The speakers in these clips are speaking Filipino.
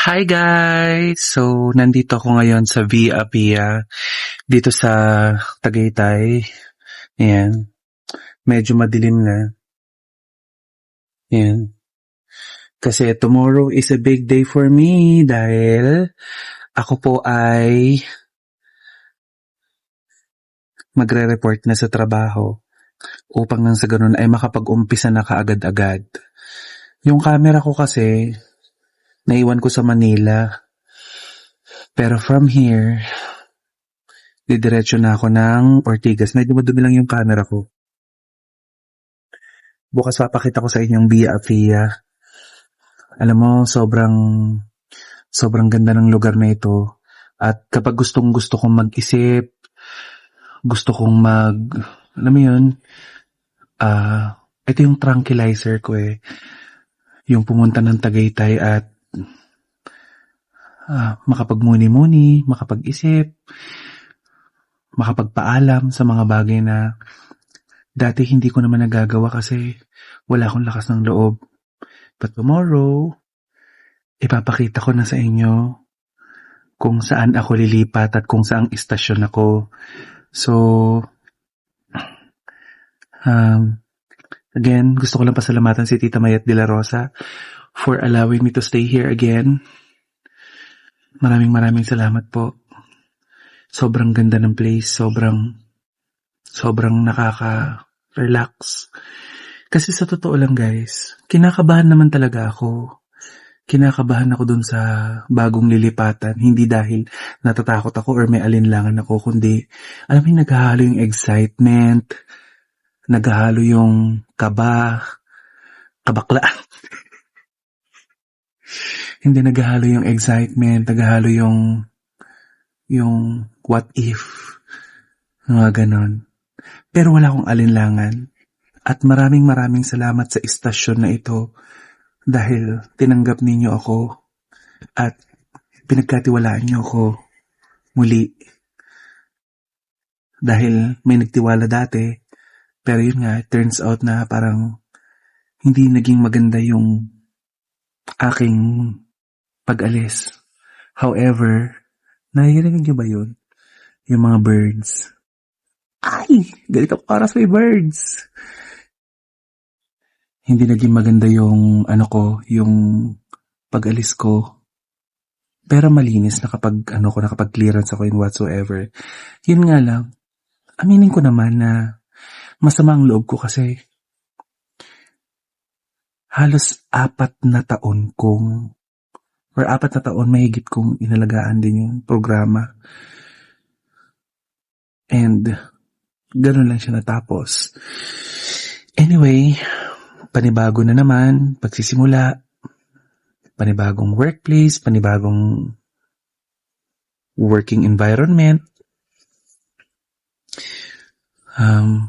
Hi guys! So, nandito ako ngayon sa Via Apia, dito sa Tagaytay. Ayan. Medyo madilim na. Ayan. Kasi tomorrow is a big day for me dahil ako po ay magre-report na sa trabaho upang nang sa ganun ay makapag-umpisa na kaagad-agad. Yung camera ko kasi, naiwan ko sa Manila. Pero from here, didiretso na ako ng Ortigas. Medyo madumi lang yung camera ko. Bukas papakita ko sa inyong Via Apia. Alam mo, sobrang ganda ng lugar na ito. At kapag gusto kong mag-isip, gusto kong alam mo yun, ito yung tranquilizer ko eh. Yung pumunta ng Tagaytay at makapagmuni-muni, makapag-isip, makapagpaalam sa mga bagay na dati hindi ko naman nagagawa kasi wala akong lakas ng loob. But tomorrow, ipapakita ko na sa inyo kung saan ako lilipat at kung saang istasyon ako. So, again, gusto ko lang pasalamatan si Tita Mayet de la Rosa for allowing me to stay here again. Maraming salamat po. Sobrang ganda ng place, sobrang nakaka-relax. Kasi sa totoo lang guys, kinakabahan naman talaga ako. Kinakabahan ako dun sa bagong lilipatan. Hindi dahil natatakot ako or may alinlangan ako, kundi alam mo naghahalo yung excitement, naghahalo yung kabakla. Hindi naghahalo yung excitement, naghahalo yung what if, mga ganon. Pero wala akong alinlangan. At maraming salamat sa istasyon na ito dahil tinanggap ninyo ako at pinagkatiwalaan nyo ako muli. Dahil may nagtiwala dati, pero yun nga, it turns out na parang hindi naging maganda yung aking pag-alis. However, naririnig nyo ba yun? Yung mga birds. Ay! Galit ako para sa birds! Hindi naging maganda yung yung pag-alis ko. Pero malinis nakapag clearance ako in whatsoever. Yun nga lang, aminin ko naman na masama ang loob ko kasi halos 4 na taon mahigit kong inalagaan din yung programa. And ganun lang siya natapos. Anyway, panibago na naman, pagsisimula, panibagong workplace, panibagong working environment,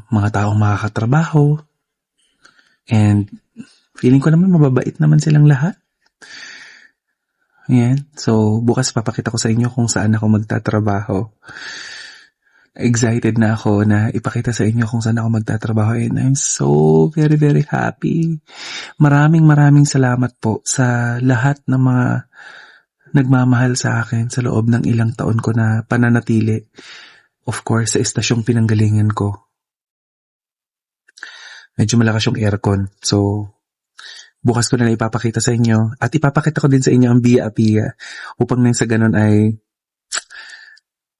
mga taong makakatrabaho, and feeling ko naman mababait naman silang lahat. Ayan. So, bukas papakita ko sa inyo kung saan ako magtatrabaho. Excited na ako na ipakita sa inyo kung saan ako magtatrabaho and I'm so very happy. Maraming salamat po sa lahat ng mga nagmamahal sa akin sa loob ng ilang taon ko na pananatili. Of course, sa istasyong pinanggalingan ko. Medyo malakas yung aircon. So, bukas ko na ipapakita sa inyo at ipapakita ko din sa inyo ang Via Apia upang nang sa ganun ay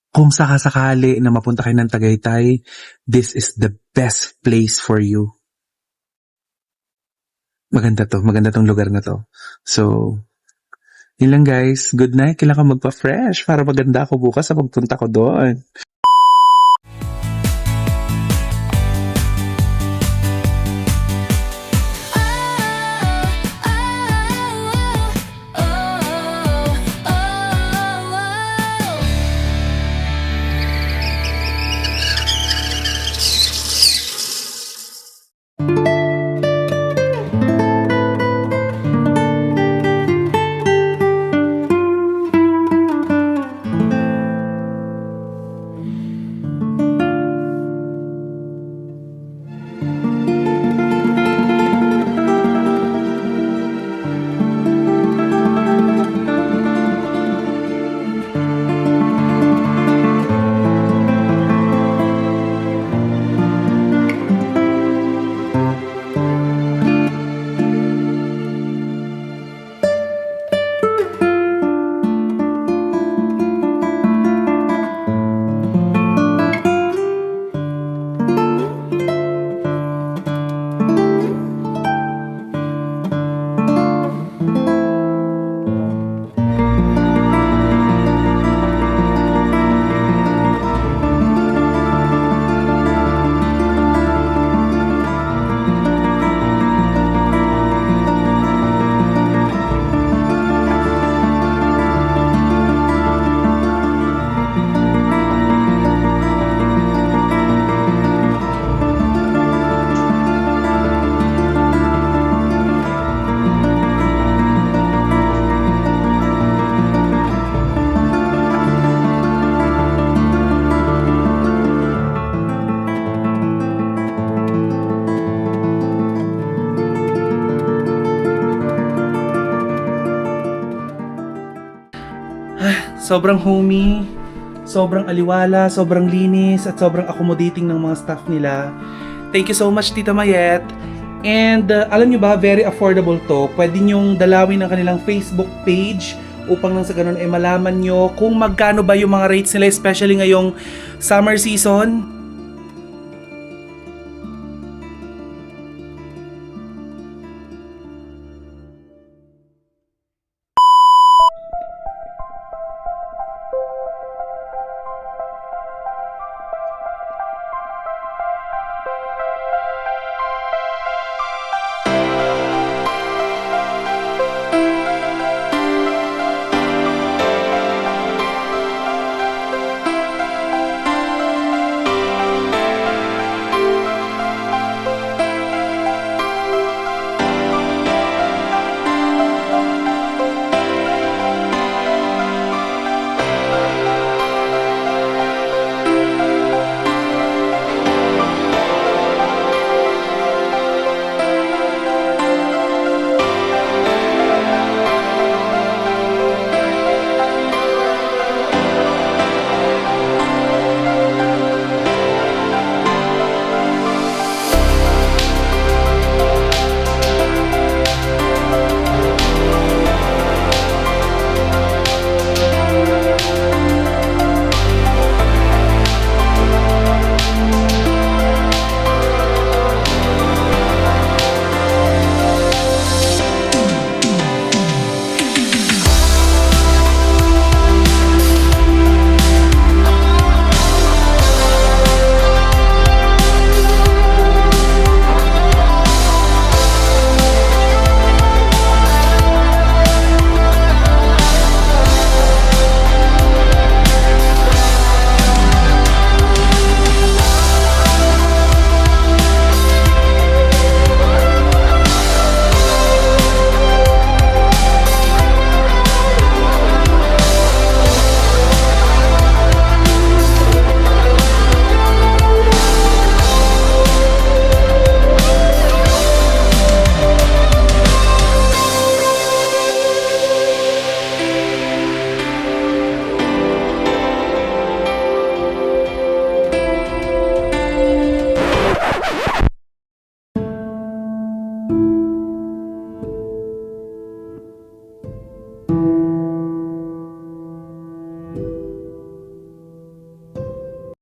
kung sakasakali na mapunta kayo ng Tagaytay, this is the best place for you. Maganda tong lugar na to. So, yun lang guys. Good night. Kailangan ko magpa-fresh para maganda ako bukas sa pagpunta ko doon. Sobrang homey, sobrang aliwala, sobrang linis, at sobrang accommodating ng mga staff nila. Thank you so much, Tita Mayet. And alam nyo ba, very affordable to. Pwede nyong dalawin ang kanilang Facebook page upang nang sa ganun ay malaman nyo kung magkano ba yung mga rates nila, especially ngayong summer season.